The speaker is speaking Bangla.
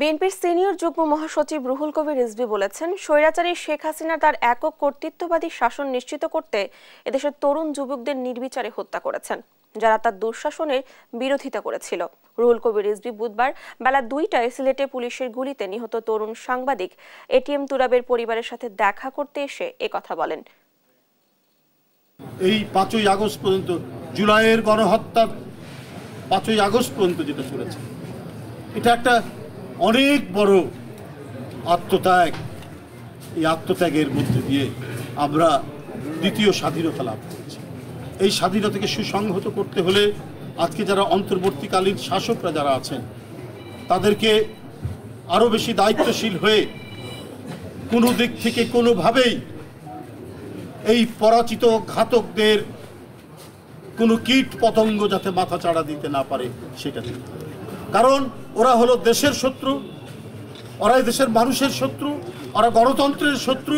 বিএনপির সিনিয়র যুগ্ম মহাসচিব রুহুল কবির রিজভী বলেছেন, স্বৈরাচারী শেখ হাসিনা তার একক কর্তৃত্ববাদী শাসন নিশ্চিত করতে এদেশের তরুণ যুবকদের নির্বিচারে হত্যা করেছেন, যারা তার দুঃশাসনের বিরোধিতা করেছিল। রুহুল কবির রিজভী বুধবার বেলা 2টায় সিলেটে পুলিশের গুলিতে নিহত তরুণ সাংবাদিক এটিএম তুরাবের পরিবারের সাথে দেখা করতে এসে একথা বলেন। এই 5ই আগস্ট পর্যন্ত, জুলাইয়ের গণহত্যার 5ই আগস্ট পর্যন্ত যেটা চলেছে, এটা একটা অনেক বড় আত্মত্যাগ। এই আত্মত্যাগের মধ্যে দিয়ে আমরা দ্বিতীয় স্বাধীনতা লাভ করেছি। এই স্বাধীনতাকে সুসংহত করতে হলে আজকে যারা অন্তর্বর্তীকালীন শাসকরা যারা আছেন, তাদেরকে আরো বেশি দায়িত্বশীল হয়ে কোনো দিক থেকে কোনোভাবেই এই পরাজিত ঘাতকদের কোনো কীট পতঙ্গ যাতে মাথা চাড়া দিতে না পারে সেটা দেখতে হবে। কারণ ওরা হলো দেশের শত্রু, ওরা দেশের মানুষের শত্রু, ওরা গণতন্ত্রের শত্রু,